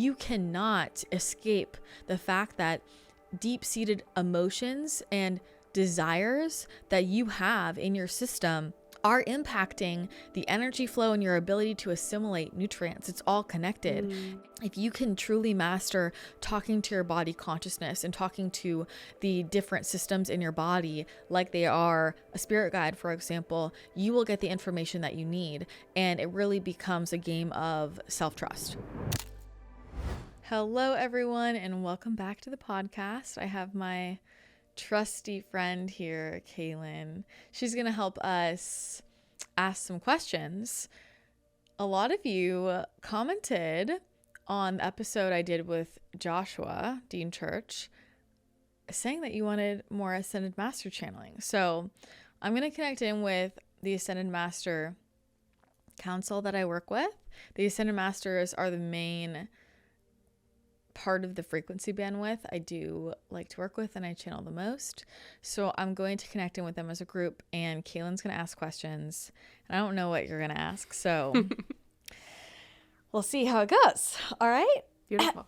you cannot escape the fact that deep-seated emotions and desires that you have in your system are impacting the energy flow and your ability to assimilate nutrients. It's all connected. If you can truly master talking to your body consciousness and talking to the different systems in your body like they are a spirit guide, for example, you will get the information that you need, and it really becomes a game of self-trust. Hello, everyone, and welcome back to the podcast. I have my trusty friend here, Kaylin. She's going to help us ask some questions. A lot of you commented on the episode I did with Joshua, Dean Church, saying that you wanted more Ascended Master channeling. So I'm going to connect in with the Ascended Master Council that I work with. The Ascended Masters are the main part of the frequency bandwidth I do like to work with and I channel the most. So I'm going to connect in with them as a group, and Kaylin's going to ask questions. And I don't know what you're going to ask, so we'll see how it goes. All right? Beautiful.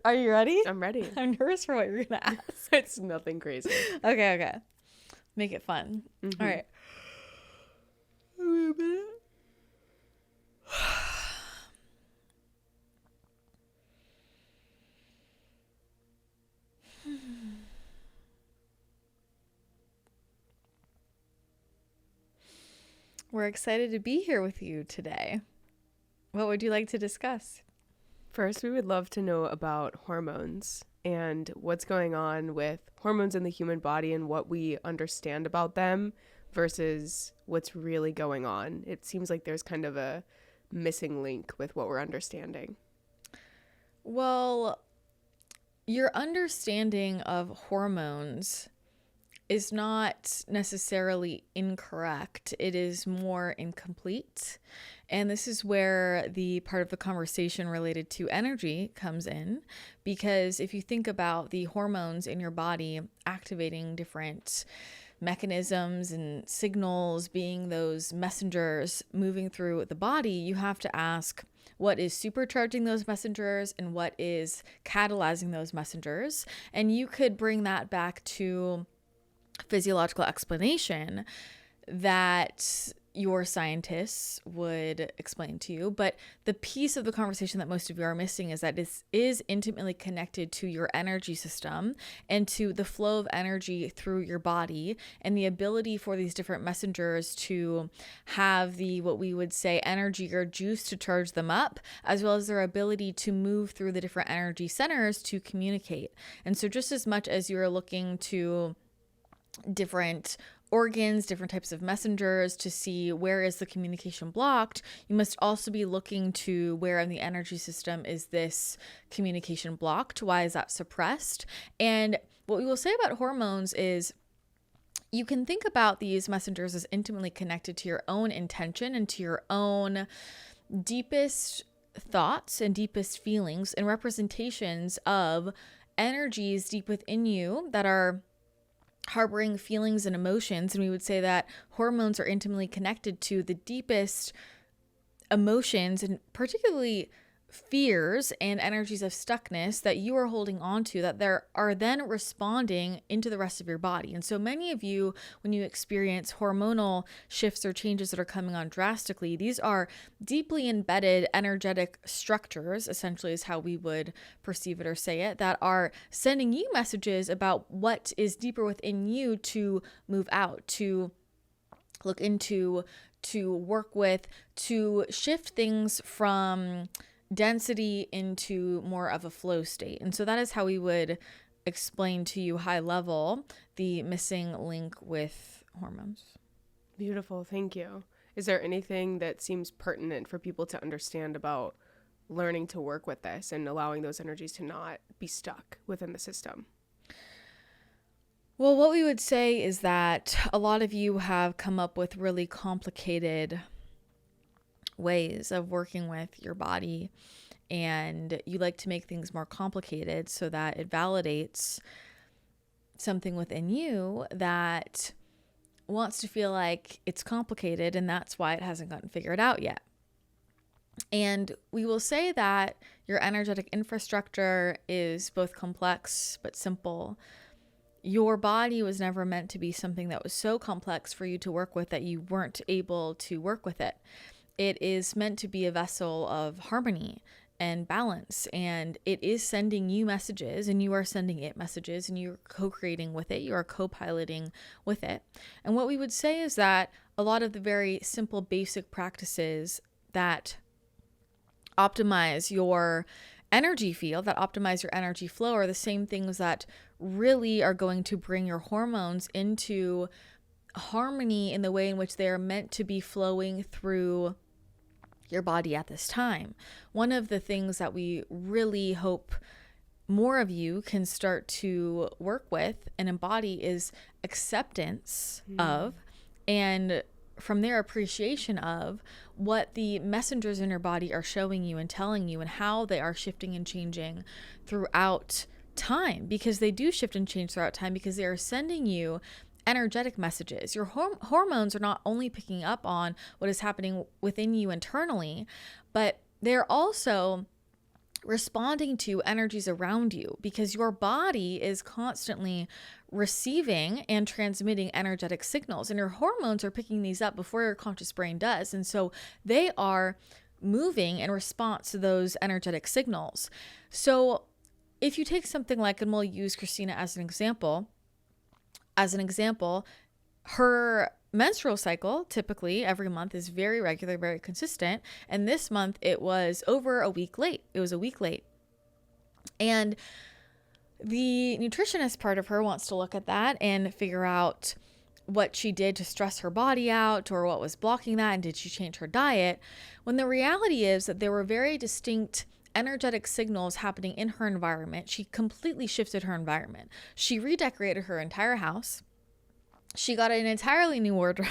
Are you ready? I'm ready. I'm nervous for what you're going to ask. It's nothing crazy. Okay. Make it fun. All right. Wait a minute. We're excited to be here with you today. What would you like to discuss? First, we would love to know about hormones and what's going on with hormones in the human body and what we understand about them versus what's really going on. It seems like there's kind of a missing link with what we're understanding. Well, your understanding of hormones is not necessarily incorrect. It is more incomplete. And this is where the part of the conversation related to energy comes in. Because if you think about the hormones in your body activating different mechanisms and signals, being those messengers moving through the body, you have to ask what is supercharging those messengers and what is catalyzing those messengers. And you could bring that back to physiological explanation that your scientists would explain to you. But the piece of the conversation that most of you are missing is that this is intimately connected to your energy system and to the flow of energy through your body and the ability for these different messengers to have the, what we would say, energy or juice to charge them up, as well as their ability to move through the different energy centers to communicate. And so just as much as you're looking to different organs, different types of messengers to see where is the communication blocked, you must also be looking to where in the energy system is this communication blocked? Why is that suppressed? And what we will say about hormones is you can think about these messengers as intimately connected to your own intention and to your own deepest thoughts and deepest feelings and representations of energies deep within you that are harboring feelings and emotions. And we would say that hormones are intimately connected to the deepest emotions and particularly fears and energies of stuckness that you are holding on to that there are then responding into the rest of your body. And so many of you, when you experience hormonal shifts or changes that are coming on drastically, these are deeply embedded energetic structures, essentially is how we would perceive it or say it, that are sending you messages about what is deeper within you to move out, to look into, to work with, to shift things from density into more of a flow state. And so that is how we would explain to you high level the missing link with hormones. Beautiful. Thank you. Is there anything that seems pertinent for people to understand about learning to work with this and allowing those energies to not be stuck within the system? Well, what we would say is that a lot of you have come up with really complicated ways of working with your body, and you like to make things more complicated so that it validates something within you that wants to feel like it's complicated, and that's why it hasn't gotten figured out yet. And we will say that your energetic infrastructure is both complex but simple. Your body was never meant to be something that was so complex for you to work with that you weren't able to work with it. It is meant to be a vessel of harmony and balance, and it is sending you messages, and you are sending it messages, and you're co-creating with it, you are co-piloting with it. And what we would say is that a lot of the very simple basic practices that optimize your energy field, that optimize your energy flow, are the same things that really are going to bring your hormones into harmony in the way in which they are meant to be flowing through your body at this time. One of the things that we really hope more of you can start to work with and embody is acceptance of, and from their appreciation of what the messengers in your body are showing you and telling you, and how they are shifting and changing throughout time, because they do shift and change throughout time, because they are sending you energetic messages. Your hormones are not only picking up on what is happening within you internally, but they're also responding to energies around you, because your body is constantly receiving and transmitting energetic signals, and your hormones are picking these up before your conscious brain does. And so they are moving in response to those energetic signals. So if you take something like, and we'll use Christina as an example, her menstrual cycle typically every month is very regular, very consistent. And this month it was over a week late. It was a week late. And the nutritionist part of her wants to look at that and figure out what she did to stress her body out, or what was blocking that, and did she change her diet? When the reality is that there were very distinct energetic signals happening in her environment. She completely shifted her environment. She redecorated her entire house. She got an entirely new wardrobe.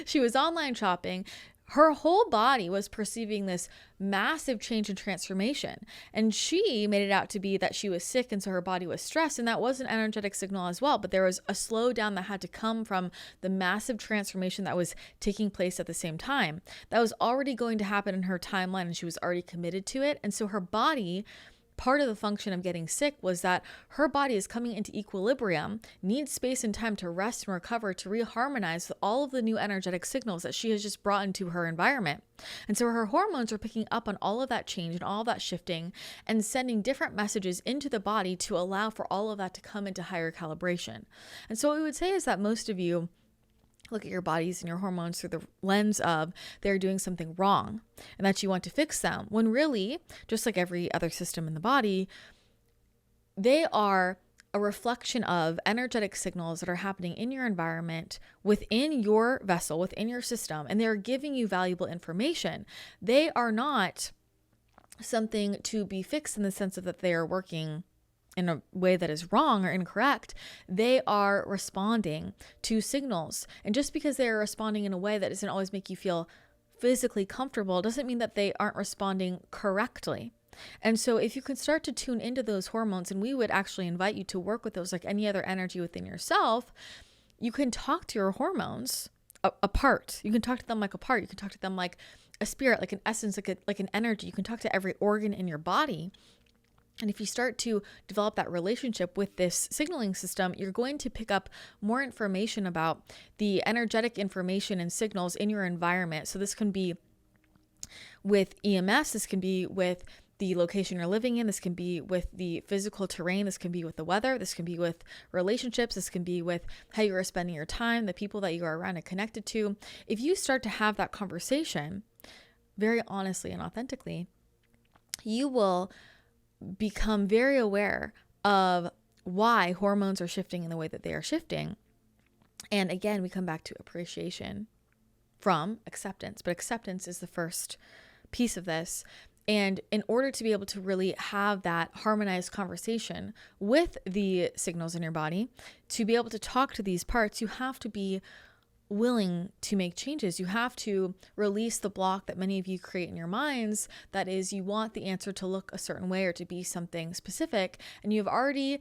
She was online shopping. Her whole body was perceiving this massive change and transformation. And she made it out to be that she was sick, and so her body was stressed. And that was an energetic signal as well. But there was a slowdown that had to come from the massive transformation that was taking place at the same time. That was already going to happen in her timeline, and she was already committed to it. And so her body, part of the function of getting sick was that her body is coming into equilibrium, needs space and time to rest and recover, to reharmonize with all of the new energetic signals that she has just brought into her environment. And so her hormones are picking up on all of that change and all of that shifting, and sending different messages into the body to allow for all of that to come into higher calibration. And so what we would say is that most of you look at your bodies and your hormones through the lens of they're doing something wrong and that you want to fix them, when really, just like every other system in the body, they are a reflection of energetic signals that are happening in your environment, within your vessel, within your system, and they're giving you valuable information. They are not something to be fixed in the sense of that they are working in a way that is wrong or incorrect. They are responding to signals. And just because they are responding in a way that doesn't always make you feel physically comfortable doesn't mean that they aren't responding correctly. And so if you can start to tune into those hormones, and we would actually invite you to work with those like any other energy within yourself, you can talk to your hormones apart. You can talk to them like a part. You can talk to them like a spirit, like an essence, like an energy. You can talk to every organ in your body. And if you start to develop that relationship with this signaling system, you're going to pick up more information about the energetic information and signals in your environment. So this can be with EMS, this can be with the location you're living in, this can be with the physical terrain, this can be with the weather, this can be with relationships, this can be with how you are spending your time, the people that you are around and connected to. If you start to have that conversation very honestly and authentically, you will become very aware of why hormones are shifting in the way that they are shifting. And again, we come back to appreciation from acceptance, but acceptance is the first piece of this. And in order to be able to really have that harmonized conversation with the signals in your body, to be able to talk to these parts, you have to be willing to make changes. You have to release the block that many of you create in your minds. That is, you want the answer to look a certain way or to be something specific. And you've already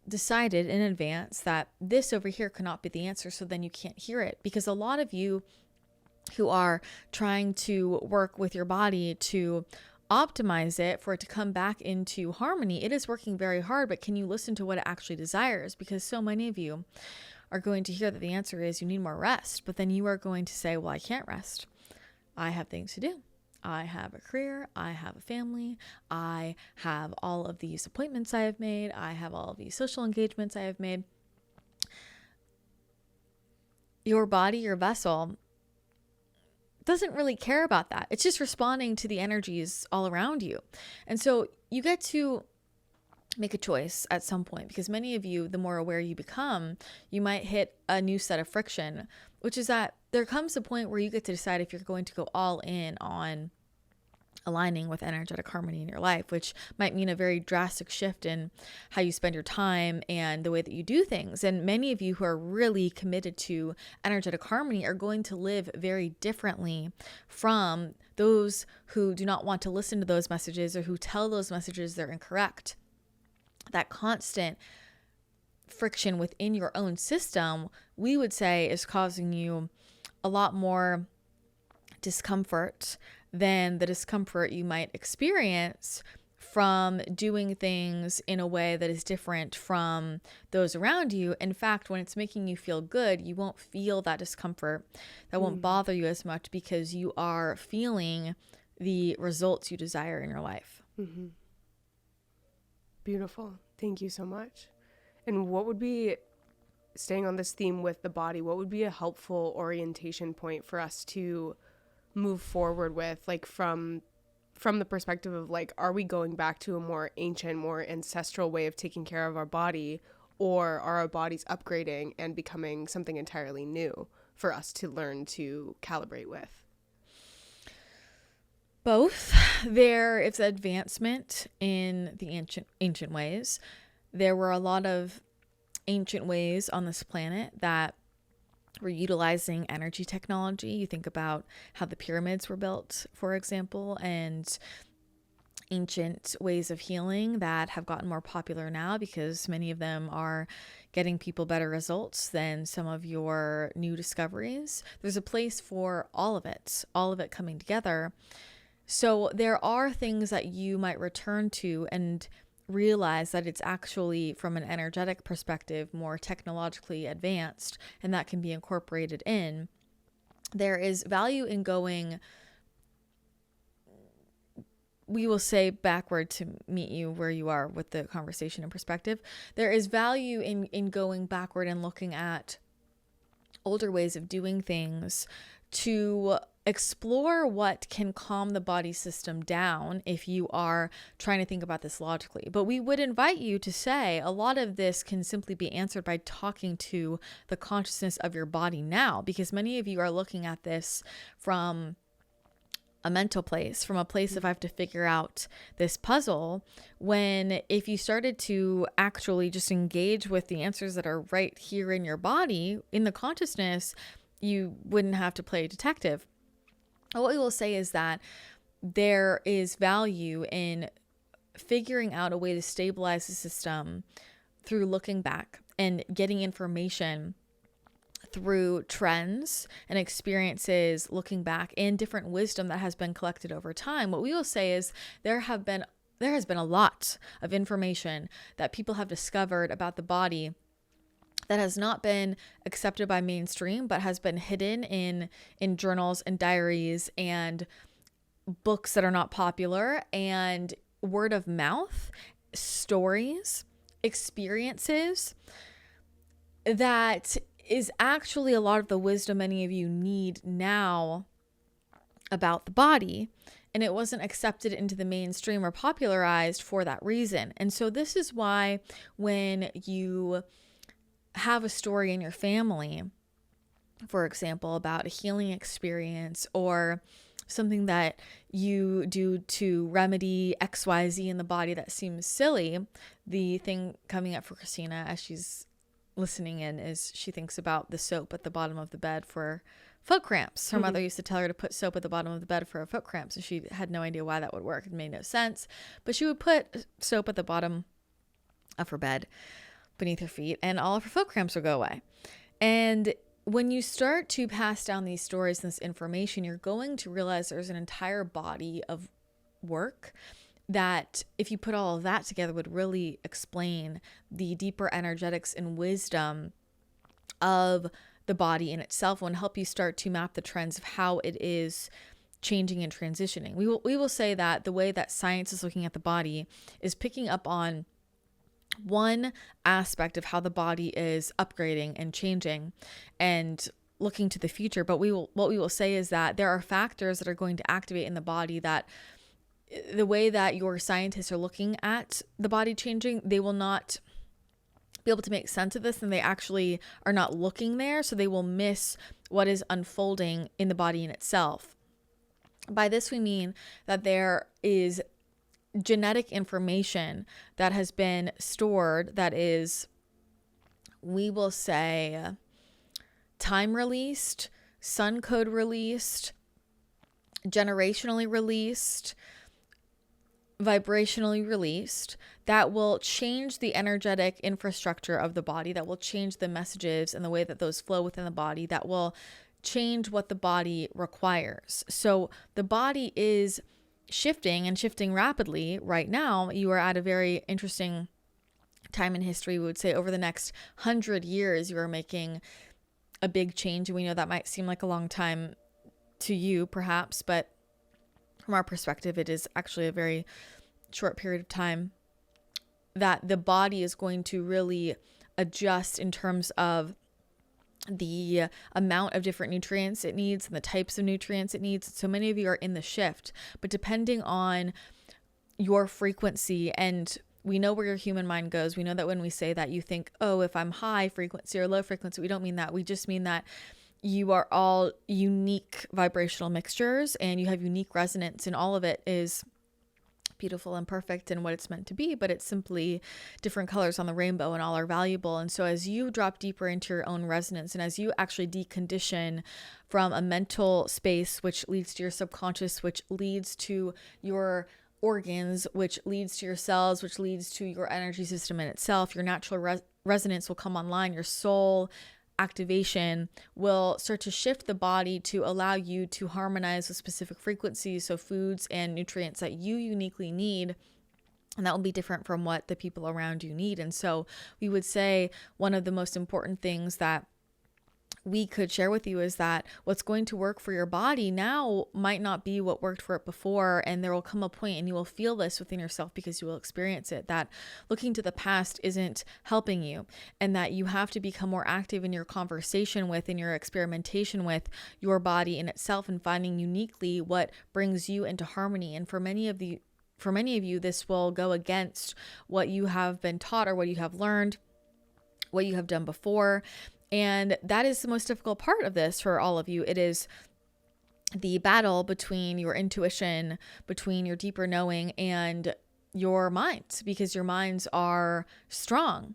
decided in advance that this over here cannot be the answer. So then you can't hear it, because a lot of you who are trying to work with your body to optimize it for it to come back into harmony. It is working very hard, but can you listen to what it actually desires? Because so many of you are going to hear that the answer is you need more rest, but then you are going to say, well, I can't rest. I have things to do. I have a career. I have a family. I have all of these appointments I have made. I have all of these social engagements I have made. Your body, your vessel, doesn't really care about that. It's just responding to the energies all around you. And so you get to make a choice at some point, because many of you, the more aware you become, you might hit a new set of friction, which is that there comes a point where you get to decide if you're going to go all in on aligning with energetic harmony in your life, which might mean a very drastic shift in how you spend your time and the way that you do things. And many of you who are really committed to energetic harmony are going to live very differently from those who do not want to listen to those messages or who tell those messages they're incorrect. That constant friction within your own system, we would say, is causing you a lot more discomfort than the discomfort you might experience from doing things in a way that is different from those around you. In fact, when it's making you feel good, you won't feel that discomfort. That won't bother you as much because you are feeling the results you desire in your life. Mm-hmm. Beautiful. Thank you so much. And what would be, staying on this theme with the body, what would be a helpful orientation point for us to move forward with, like from the perspective of like, are we going back to a more ancient, more ancestral way of taking care of our body, or are our bodies upgrading and becoming something entirely new for us to learn to calibrate with? Both. There is advancement in the ancient ways. There were a lot of ancient ways on this planet that were utilizing energy technology. You think about how the pyramids were built, for example, and ancient ways of healing that have gotten more popular now because many of them are getting people better results than some of your new discoveries. There's a place for all of it coming together. So there are things that you might return to and realize that it's actually, from an energetic perspective, more technologically advanced, and that can be incorporated in. There is value in going, we will say, backward to meet you where you are with the conversation and perspective. There is value in going backward and looking at older ways of doing things to explore what can calm the body system down if you are trying to think about this logically. But we would invite you to say a lot of this can simply be answered by talking to the consciousness of your body now, because many of you are looking at this from a mental place, from a place of I have to figure out this puzzle, when if you started to actually just engage with the answers that are right here in your body, in the consciousness, you wouldn't have to play detective. What we will say is that there is value in figuring out a way to stabilize the system through looking back and getting information through trends and experiences, looking back, and different wisdom that has been collected over time. What we will say is there has been a lot of information that people have discovered about the body that has not been accepted by mainstream, but has been hidden in journals and diaries and books that are not popular, and word of mouth, stories, experiences, that is actually a lot of the wisdom many of you need now about the body. And it wasn't accepted into the mainstream or popularized for that reason. And so this is why when you have a story in your family, for example, about a healing experience or something that you do to remedy XYZ in the body that seems silly, the thing coming up for Christina as she's listening in is she thinks about the soap at the bottom of the bed for foot cramps. Her mother used to tell her to put soap at the bottom of the bed for her foot cramps, and she had no idea why that would work. It made no sense, but she would put soap at the bottom of her bed beneath her feet, and all of her foot cramps would go away. And when you start to pass down these stories and this information, you're going to realize there's an entire body of work that, if you put all of that together, would really explain the deeper energetics and wisdom of the body in itself, and help you start to map the trends of how it is changing and transitioning. We will say that the way that science is looking at the body is picking up on one aspect of how the body is upgrading and changing and looking to the future. But what we will say is that there are factors that are going to activate in the body that, the way that your scientists are looking at the body changing, they will not be able to make sense of this, and they actually are not looking there, so they will miss what is unfolding in the body in itself. By this we mean that there is genetic information that has been stored that is, we will say, time released, sun code released, generationally released, vibrationally released, that will change the energetic infrastructure of the body, that will change the messages and the way that those flow within the body, that will change what the body requires. So the body is shifting, and shifting rapidly right now. You are at a very interesting time in history. We would say over the next 100 years, you are making a big change. And we know that might seem like a long time to you, perhaps, but from our perspective, it is actually a very short period of time that the body is going to really adjust in terms of the amount of different nutrients it needs and the types of nutrients it needs. So many of you are in the shift, but depending on your frequency, and we know where your human mind goes. We know that when we say that, you think, oh, if I'm high frequency or low frequency, we don't mean that. We just mean that you are all unique vibrational mixtures and you have unique resonance, and all of it is beautiful and perfect and what it's meant to be, but it's simply different colors on the rainbow, and all are valuable. And so as you drop deeper into your own resonance, and as you actually decondition from a mental space, which leads to your subconscious, which leads to your organs, which leads to your cells, which leads to your energy system in itself, your natural resonance will come online. Your soul activation will start to shift the body to allow you to harmonize with specific frequencies, so foods and nutrients that you uniquely need, and that will be different from what the people around you need. And so we would say one of the most important things that we could share with you is that what's going to work for your body now might not be what worked for it before. And there will come a point, and you will feel this within yourself because you will experience it, that looking to the past isn't helping you, and that you have to become more active in your conversation with, in your experimentation with your body in itself, and finding uniquely what brings you into harmony. And for many of you, this will go against what you have been taught or what you have learned, what you have done before. And that is the most difficult part of this for all of you. It is the battle between your intuition, between your deeper knowing, and your minds, because your minds are strong.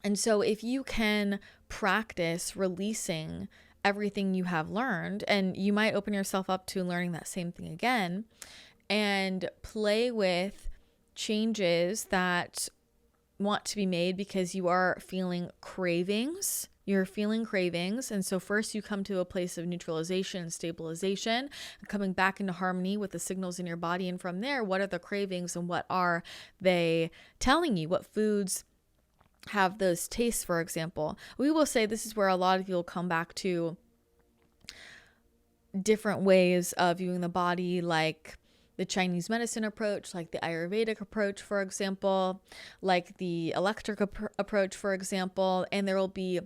And so if you can practice releasing everything you have learned, and you might open yourself up to learning that same thing again, and play with changes that want to be made because you are feeling cravings. You're feeling cravings. And so first you come to a place of neutralization and stabilization, and coming back into harmony with the signals in your body. And from there, what are the cravings and what are they telling you? What foods have those tastes, for example? We will say this is where a lot of you will come back to different ways of viewing the body, like the Chinese medicine approach, like the Ayurvedic approach, for example, like the electric approach, for example. And there will be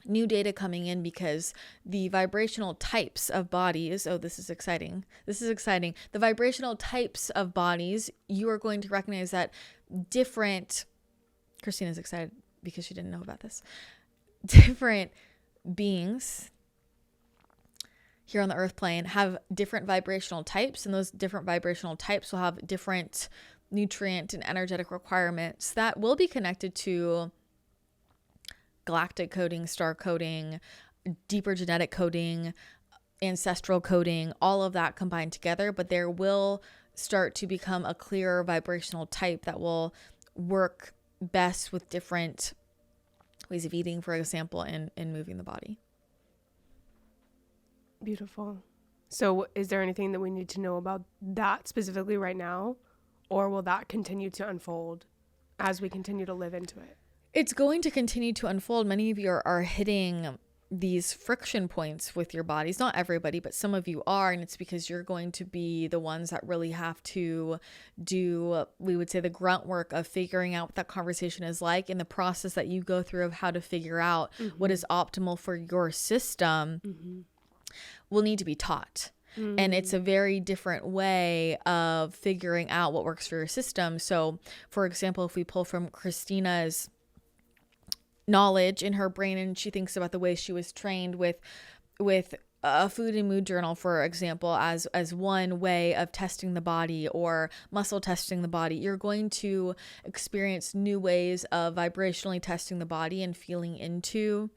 new data coming in because the vibrational types of bodies, oh, this is exciting. The vibrational types of bodies, you are going to recognize that different, Christina's excited because she didn't know about this, different beings here on the earth plane have different vibrational types, and those different vibrational types will have different nutrient and energetic requirements that will be connected to galactic coding, star coding, deeper genetic coding, ancestral coding, all of that combined together. But there will start to become a clearer vibrational type that will work best with different ways of eating, for example, and moving the body. Beautiful. So is there anything that we need to know about that specifically right now? Or will that continue to unfold as we continue to live into it? It's going to continue to unfold. Many of you are hitting these friction points with your bodies. Not everybody, but some of you are. And it's because you're going to be the ones that really have to do, we would say, the grunt work of figuring out what that conversation is like, in the process that you go through of how to figure out what is optimal for your system will need to be taught. And it's a very different way of figuring out what works for your system. So, for example, if we pull from Christina's knowledge in her brain, and she thinks about the way she was trained with a food and mood journal, for example, as one way of testing the body or muscle testing the body, you're going to experience new ways of vibrationally testing the body and feeling into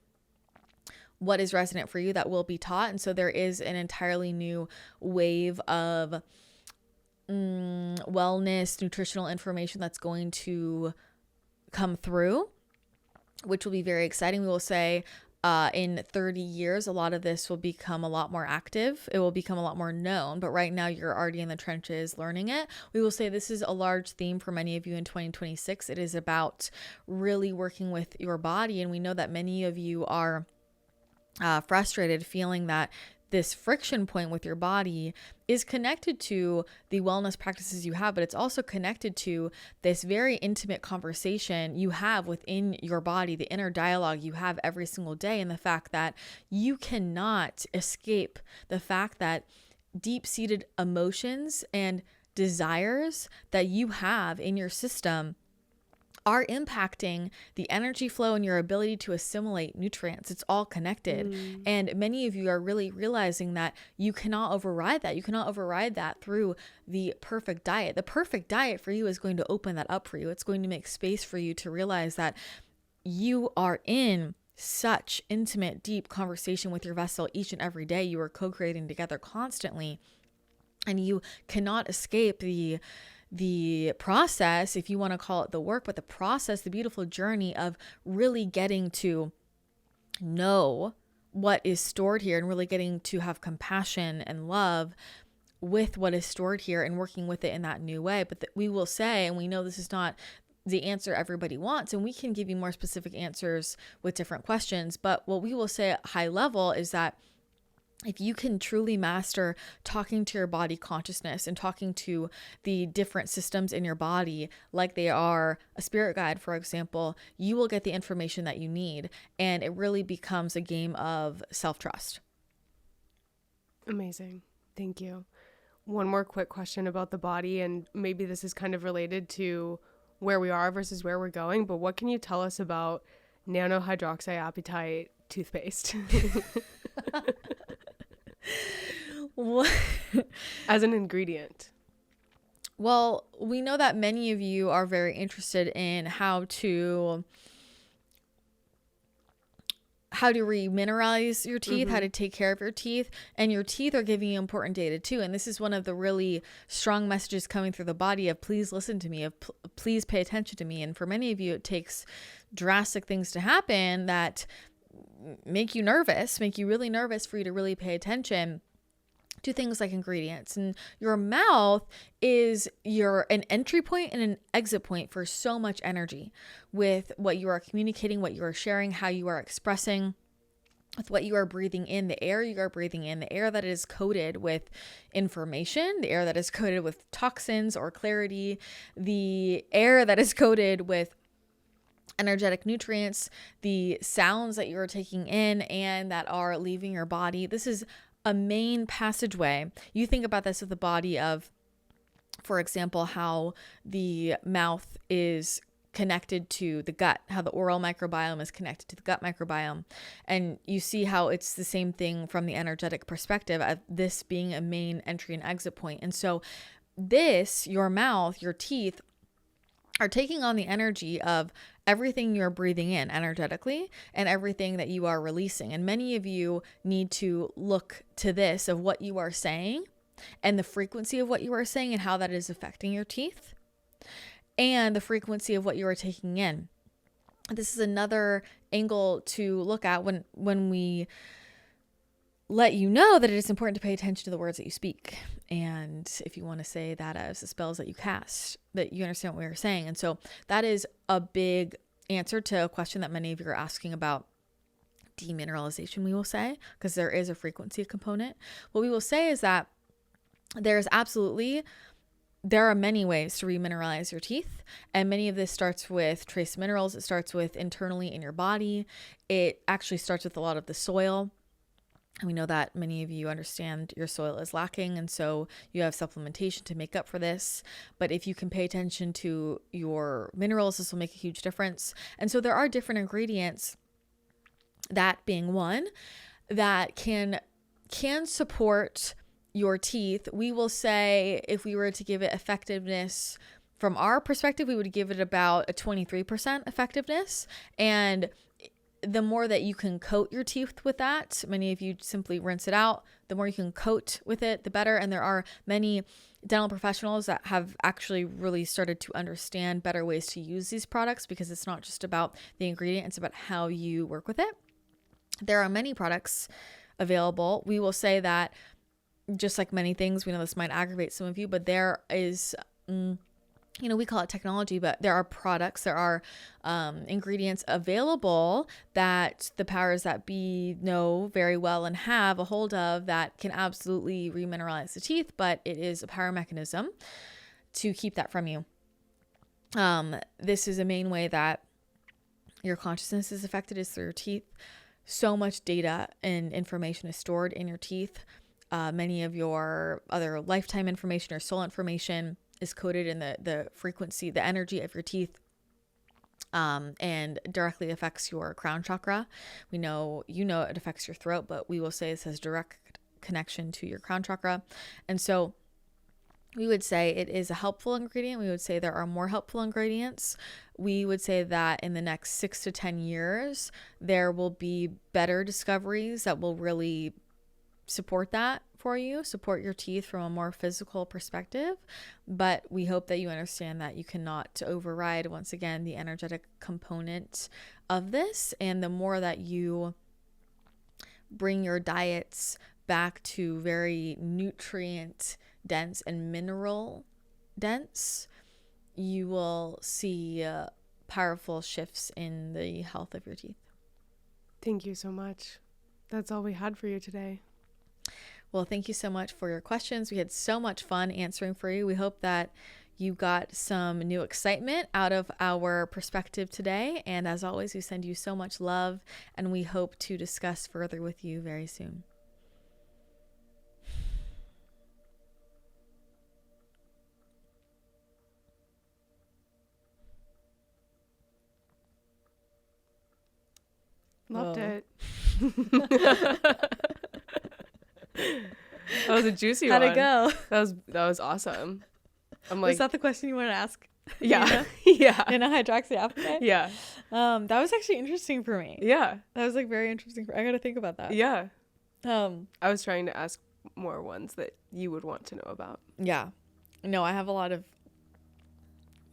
what is resonant for you that will be taught. And so there is an entirely new wave of wellness, nutritional information that's going to come through, which will be very exciting. We will say in 30 years, a lot of this will become a lot more active. It will become a lot more known. But right now, you're already in the trenches learning it. We will say this is a large theme for many of you in 2026. It is about really working with your body. And we know that many of you are frustrated, feeling that this friction point with your body is connected to the wellness practices you have, but it's also connected to this very intimate conversation you have within your body, the inner dialogue you have every single day, and the fact that you cannot escape the fact that deep-seated emotions and desires that you have in your system are impacting the energy flow and your ability to assimilate nutrients. It's all connected. And many of you are really realizing that you cannot override that. You cannot override that through the perfect diet. The perfect diet for you is going to open that up for you. It's going to make space for you to realize that you are in such intimate, deep conversation with your vessel each and every day. You are co-creating together constantly, and you cannot escape the process, if you want to call it the work, but the process, the beautiful journey of really getting to know what is stored here and really getting to have compassion and love with what is stored here and working with it in that new way. But we will say, and we know this is not the answer everybody wants, and we can give you more specific answers with different questions. But what we will say at high level is that if you can truly master talking to your body consciousness and talking to the different systems in your body like they are a spirit guide, for example, you will get the information that you need. And it really becomes a game of self-trust. Amazing. Thank you. One more quick question about the body, and maybe this is kind of related to where we are versus where we're going, but what can you tell us about nanohydroxyapatite toothpaste? As an ingredient. Well, we know that many of you are very interested in how to remineralize your teeth, how to take care of your teeth, and your teeth are giving you important data too. And this is one of the really strong messages coming through the body of please listen to me, of please pay attention to me. And for many of you, it takes drastic things to happen that make you really nervous for you to really pay attention to things like ingredients. And your mouth is an entry point and an exit point for so much energy with what you are communicating, what you are sharing, how you are expressing, with what you are breathing in, the air you are breathing in, the air that is coated with information, the air that is coated with toxins or clarity, the air that is coated with energetic nutrients, the sounds that you are taking in and that are leaving your body. This is a main passageway. You think about this with the body of, for example, how the mouth is connected to the gut, how the oral microbiome is connected to the gut microbiome. And you see how it's the same thing from the energetic perspective of this being a main entry and exit point. And so your mouth, your teeth are taking on the energy of everything you're breathing in energetically and everything that you are releasing. And many of you need to look to this of what you are saying and the frequency of what you are saying and how that is affecting your teeth and the frequency of what you are taking in. This is another angle to look at when we let you know that it is important to pay attention to the words that you speak. And if you want to say that as the spells that you cast, that you understand what we were saying. And so that is a big answer to a question that many of you are asking about demineralization, we will say, because there is a frequency component. What we will say is that there are many ways to remineralize your teeth, and many of this starts with trace minerals. It starts with internally in your body. It actually starts with a lot of the soil. And we know that many of you understand your soil is lacking, and so you have supplementation to make up for this. But if you can pay attention to your minerals, this will make a huge difference. And so there are different ingredients, that being one, that can support your teeth. We will say, if we were to give it effectiveness from our perspective, we would give it about a 23% effectiveness. And the more that you can coat your teeth with that, many of you simply rinse it out, the more you can coat with it, the better. And there are many dental professionals that have actually really started to understand better ways to use these products, because it's not just about the ingredient, it's about how you work with it. There are many products available. We will say that, just like many things, we know this might aggravate some of you, but there is, we call it technology, but there are products, there are ingredients available that the powers that be know very well and have a hold of, that can absolutely remineralize the teeth, but it is a power mechanism to keep that from you. This is a main way that your consciousness is affected, is through your teeth. So much data and information is stored in your teeth. Many of your other lifetime information or soul information is coded in the frequency, the energy of your teeth, and directly affects your crown chakra. We know, it affects your throat, but we will say this has direct connection to your crown chakra. And so we would say it is a helpful ingredient. We would say there are more helpful ingredients. We would say that in the next 6 to 10 years, there will be better discoveries that will really support that for you, support your teeth from a more physical perspective. But we hope that you understand that you cannot override, once again, the energetic component of this. And the more that you bring your diets back to very nutrient dense and mineral dense, you will see powerful shifts in the health of your teeth. Thank you so much. That's all we had for you today. Well, thank you so much for your questions. We had so much fun answering for you. We hope that you got some new excitement out of our perspective today. And as always, we send you so much love, and we hope to discuss further with you very soon. Loved Whoa. it. That was a juicy How'd one. it go? That was awesome. I'm like, Was that the question you wanted to ask? yeah, yeah, In a hydroxyapatite? yeah, That was actually interesting for me. yeah, That was like very interesting. I got to think about that. yeah. Um, I was trying to ask more ones that you would want to know about. yeah. No, I have a lot of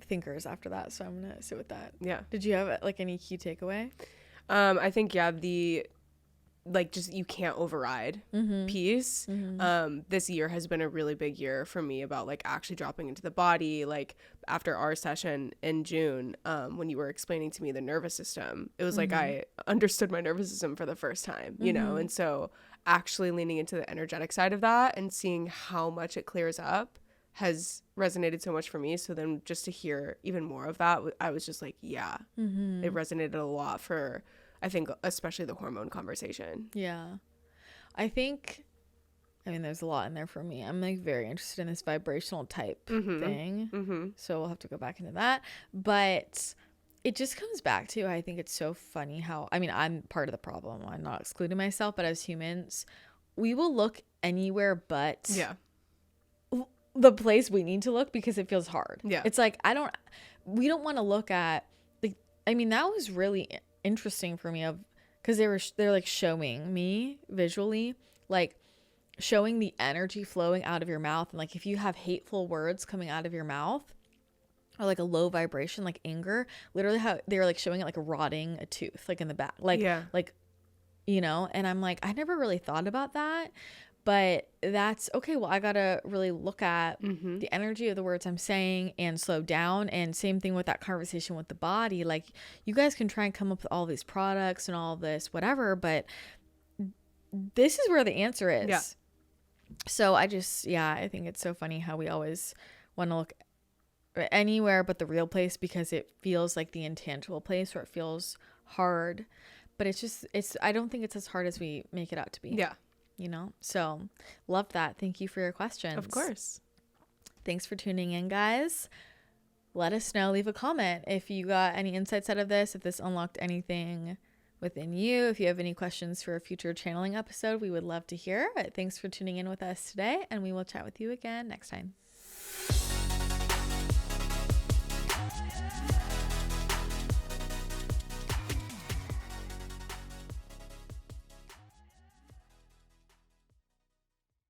thinkers after that, so I'm going to sit with that. Yeah. Did you have like any key takeaway? I think, yeah, just you can't override piece. This year has been a really big year for me about like actually dropping into the body. Like after our session in June, when you were explaining to me the nervous system, it was like I understood my nervous system for the first time, you know? And so actually leaning into the energetic side of that and seeing how much it clears up has resonated so much for me. So then just to hear even more of that, I was just like, yeah, it resonated a lot for, I think, especially the hormone conversation. Yeah. There's a lot in there for me. I'm like very interested in this vibrational type thing. So we'll have to go back into that. But it just comes back to, I think it's so funny how, I'm part of the problem. I'm not excluding myself, but as humans, we will look anywhere but the place we need to look because it feels hard. Yeah. It's like, we don't want to look at, like, that was really interesting for me because they're like showing me visually, like showing the energy flowing out of your mouth. And like, if you have hateful words coming out of your mouth, or like a low vibration, like anger, literally how they were like showing it like rotting a tooth, like in the back, Yeah. like, and I'm like, I never really thought about that, but that's okay. Well, I gotta really look at Mm-hmm. the energy of the words I'm saying and slow down. And same thing with that conversation with the body. Like, you guys can try and come up with all these products and all this, whatever, but this is where the answer Yeah. is. So I just, yeah, I think it's so funny how we always want to look anywhere but the real place because it feels like the intangible place, or it feels hard. But I don't think it's as hard as we make it out to be. Yeah. So love that. Thank you for your questions. Of course. Thanks for tuning in, guys. Let us know. Leave a comment if you got any insights out of this, if this unlocked anything within you. If you have any questions for a future channeling episode, we would love to hear it. Thanks for tuning in with us today, and we will chat with you again next time.